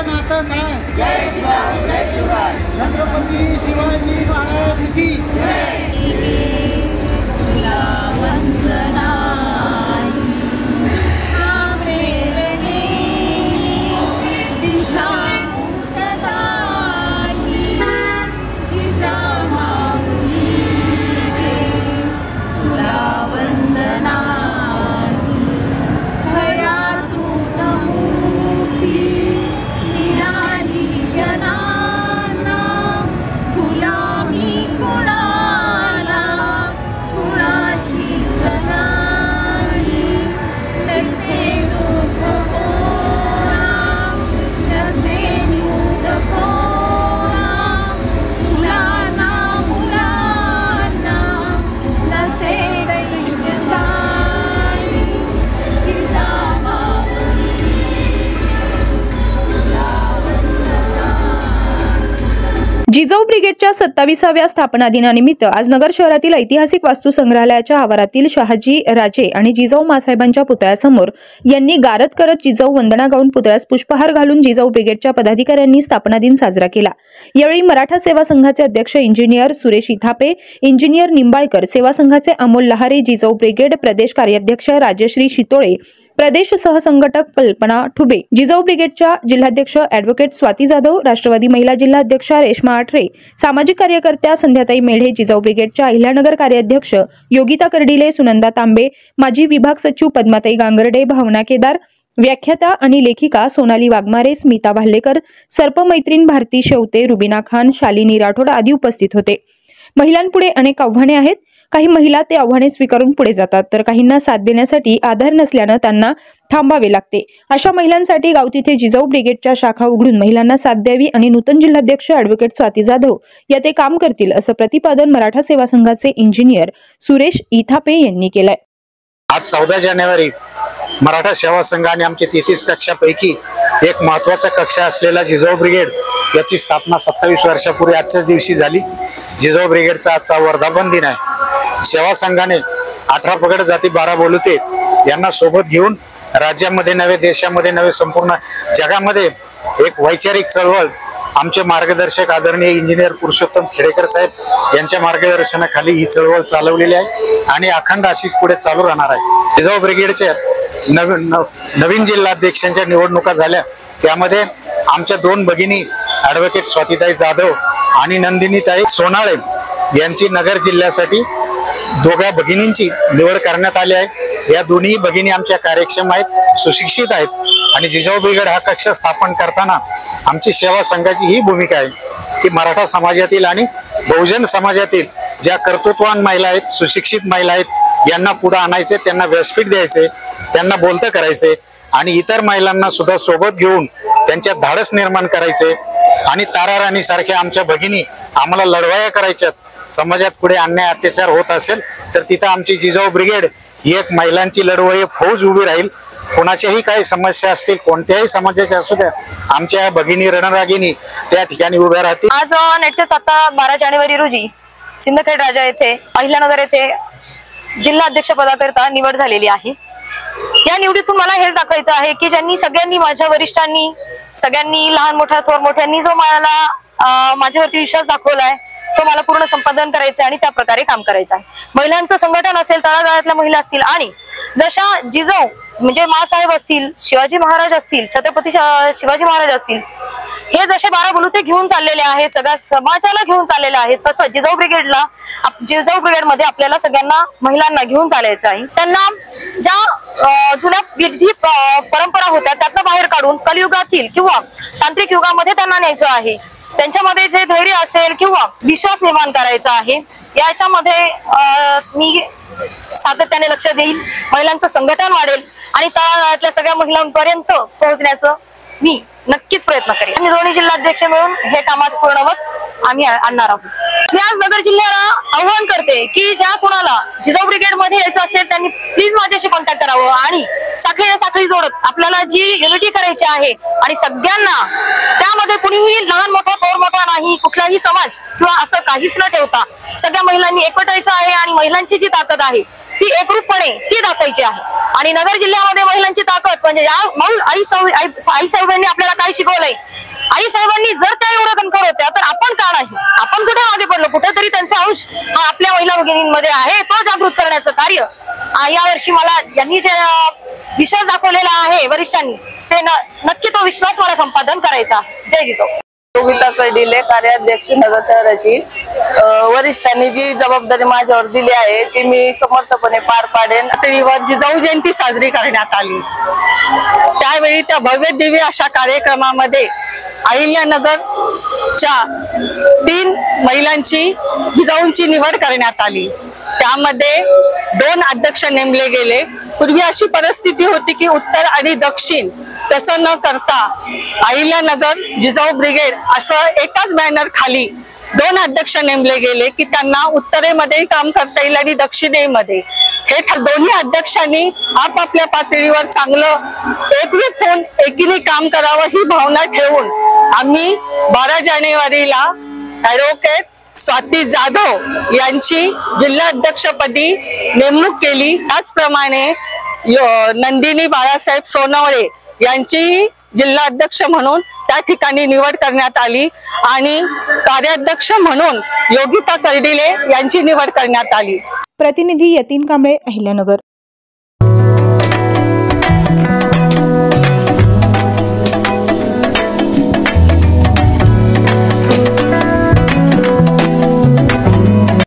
नातं काय? छत्रपती शिवाजी महाराज की जिजाऊ ब्रिगेडच्या 27व्या स्थापना दिनानिमित्त आज नगर शहरातील ऐतिहासिक वास्तू संग्रहालयाच्या आवारातील शहाजी राजे आणि जिजाऊ मासाहेबांच्या पुतळ्यासमोर यांनी गारद करत जिजाऊ वंदना गाऊन पुतळ्यास पुष्पहार घालून जिजाऊ ब्रिगेडच्या पदाधिकाऱ्यांनी स्थापना दिन साजरा केला। यावेळी मराठा सेवा संघाचे अध्यक्ष इंजिनियर सुरेश इथापे, इंजिनियर निंबाळकर, सेवा संघाचे अमोल लहारे, जिजाऊ ब्रिगेड प्रदेश कार्याध्यक्ष राजश्री शितोळे, प्रदेश सहसंघटक कल्पना ठुबे, जिजाऊ ब्रिगेडच्या जिल्हाध्यक्ष ॲडव्होकेट स्वाती जाधव, राष्ट्रवादी महिला जिल्हा अध्यक्षा रेश्मा आठरे, सामाजिक कार्यकर्त्या संध्याताई मेढे, जिजाऊ ब्रिगेडच्या अहिल्यानगर कार्याध्यक्ष योगिता कर्डिले, सुनंदा तांबे, माजी विभाग सचिव पद्माताई गांगर्डे, भावना केदार, व्याख्याता आणि लेखिका सोनाली वाघमारे, स्मिता भाल्लेकर, सर्पमैत्रीण भारती शेवते, रुबिना खान, शालिनी राठोड आदी उपस्थित होते। महिलांपुढे अनेक आव्हाने आहेत। काही महिला ते आव्हाने स्वीकारून पुढे जातात, तर काहींना साथ देण्यासाठी आधार नसल्याने त्यांना थांबावे लागते। अशा महिलांसाठी गाव तिथे जिजाऊ ब्रिगेडच्या शाखा उघडून महिलांना साथ द्यावी आणि नूतन जिल्हाध्यक्ष ॲडव्होकेट स्वाती जाधव या ते काम करतील, असं प्रतिपादन मराठा सेवा संघाचे इंजिनियर सुरेश इथापे यांनी केलंय। आज 14 जानेवारी मराठा सेवा संघाने आमच्या 33 कक्षापैकी एक महत्त्वाचा कक्षा असलेला जिजाऊ ब्रिगेड याची स्थापना 27 वर्षापूर्वी आजच्याच दिवशी झाली। जिजाऊ ब्रिगेडचा आजचा वर्धापन दिन आहे। सेवा संघाने 18 पगड जाती 12 बोलुते यांना सोबत घेऊन राज्यामध्ये नव्हे, देशामध्ये नव्हे, संपूर्ण जगामध्ये एक वैचारिक चळवळ आमचे मार्गदर्शक आदरणीय इंजिनियर पुरुषोत्तम खेडेकर साहेब यांच्या मार्गदर्शनाखाली ही चळवळ चालवलेली आहे आणि अखंड अशीच पुढे चालू राहणार आहे। जिजाऊ ब्रिगेडच्या नवीन जिल्हाध्यक्षांच्या निवडणुका झाल्या, त्यामध्ये आमच्या 2 भगिनी ॲडव्होकेट स्वातीताई जाधव आणि नंदिनीताई सोनाळे यांची नगर जिल्ह्यासाठी दोघा भगिनींची निवड करण्यात आली आहे। या दोन्ही भगिनी आमच्या कार्यक्षम आहेत, सुशिक्षित आहेत आणि जिजाऊ ब्रिगेड हा कक्ष स्थापन करताना आमची सेवा संघाची ही भूमिका आहे की मराठा समाजातील आणि बहुजन समाजातील ज्या कर्तृत्ववान महिला आहेत, सुशिक्षित महिला आहेत, यांना पुढे आणायचे, त्यांना व्यासपीठ द्यायचे, त्यांना बोलतं करायचे आणि इतर महिलांना सुद्धा सोबत घेऊन त्यांच्यात धाडस निर्माण करायचे आणि तारा राणी सारख्या आमच्या भगिनी आम्हाला लढवाया करायच्यात। समाजात पुढे अन्याय अत्याचार होत असेल तर तिथं आमची जिजाऊ ब्रिगेड ही एक महिलांची लढवय्या फौज उभी राहील। कोणाच्याही काही समस्या असतील, कोणत्याही समाजाच्या असू द्या, आमच्या भगिनी रणरागिनी त्या ठिकाणी उभ्या राहतील। आज नेटकेच आता 12 जानेवारी रोजी सिंदखेड राजा येथे अहिल्यानगर येथे जिल्हा अध्यक्ष पदाकरता निवड झालेली आहे। या निवडीतून मला हेच दाखवायचं आहे की ज्यांनी सगळ्यांनी, माझ्या वरिष्ठांनी, सगळ्यांनी, लहान मोठ्या थोर मोठ्यांनी जो मला माझ्यावरती विश्वास दाखवलाय तो मला पूर्ण संपादन करायचं आणि त्या प्रकारे काम करायचं आहे। महिलांचं संघटन असेल, तळागाळातल्या महिला असतील आणि जशा जिजाऊ म्हणजे मासाहेब असतील, शिवाजी महाराज असतील, छत्रपती शिवाजी महाराज असतील, हे जसे 12 बोलुते घेऊन चाललेले आहेत, सगळ्या समाजाला घेऊन चाललेले आहेत, तसं जिजाऊ ब्रिगेडमध्ये आपल्याला सगळ्यांना महिलांना घेऊन चालायचं आहे। त्यांना ज्या जुन्या विधी परंपरा होत्या त्यातनं बाहेर काढून कलियुगातील किंवा तांत्रिक युगामध्ये त्यांना न्यायचं आहे। त्यांच्यामध्ये जे धैर्य असेल किंवा विश्वास निर्माण करायचा आहे, याच्यामध्ये मी सातत्याने लक्ष देईल, महिलांचं संघटन वाढेल आणि तळागाळातल्या सगळ्या महिलांपर्यंत पोहोचण्याचं मी नक्कीच प्रयत्न करेन। आणि दोन्ही जिल्हाध्यक्ष मिळून हे कामास पूर्णवत आम्ही आणणार आहोत। मी आज नगर जिल्ह्याला आव्हान करते की ज्या कोणाला जिजाऊ ब्रिगेड मध्ये यायचं असेल त्यांनी प्लीज माझ्याशी कॉन्टॅक्ट करावं आणि साखळी जोडत आपल्याला जी युनिटी करायची आहे आणि सगळ्यांना त्यामध्ये कुणीही लहान मोठा थोर मोठा नाही, कुठलाही समाज किंवा असं काहीच न ठेवता सगळ्या महिलांनी एकवटायचं आहे आणि महिलांची जी ताकद आहे ती एकरूपपणे ती दाखवायची आहे. आणि नगर जिल्ह्यामध्ये महिलांची ताकद म्हणजे या आई साहेबांनी आपल्याला काय शिकवलंय. आई साहेबांनी जर त्या एवढं कणखर होत्या तर आपण का नाही, आपण कुठे मागे पडलो. कुठेतरी त्यांचा अंश हा आपल्या महिला भगिनींमध्ये आहे, तो जागृत करण्याचं कार्य यावर्षी मला यांनी जे विश्वास दाखवलेला आहे वरिष्ठांनी, ते नक्की तो विश्वास मला संपादन करायचा. जय जिजाऊ. योगिता कर्डिले, कार्याध्यक्ष नगर शहराची. वरिष्ठांनी जी जबाबदारी माझ्यावर दिली आहे ती मी समर्थपणे पार पाडेन. पातळीवर जिजाऊ जयंती साजरी करण्यात आली. त्यावेळी त्या भव्य दिव्य अशा कार्यक्रमामध्ये अहिल्यानगरच्या 3 महिलांची जिजाऊंची निवड करण्यात आली. त्यामध्ये 2 अध्यक्ष नेमले गेले. पूर्वी अशी परिस्थिती होती की उत्तर आणि दक्षिण तसं न करता अहिल्यानगर जिजाऊ ब्रिगेड असं एकाच बॅनर खाली 2 अध्यक्ष नेमले गेले की त्यांना उत्तरेमध्ये काम करता येईल आणि दक्षिणेमध्ये. हे दोन्ही अध्यक्षांनी आपापल्या पातळीवर चांगलं एकरूप होऊन एकीने काम करावं ही भावना ठेवून आम्ही 12 जानेवारीला ॲडव्होकेट स्वाती जाधव यांची जिल्हाध्यक्षपदी नेमणूक केली. त्याचप्रमाणे नंदिनी बाळासाहेब सोनवळे यांची जिल्हाध्यक्ष म्हणून त्या ठिकाणी निवड करण्यात आली आणि कार्याध्यक्ष म्हणून योगिता कर्डिले यांची निवड करण्यात आली. प्रतिनिधी यतीन कांबळे, अहिल्यानगर.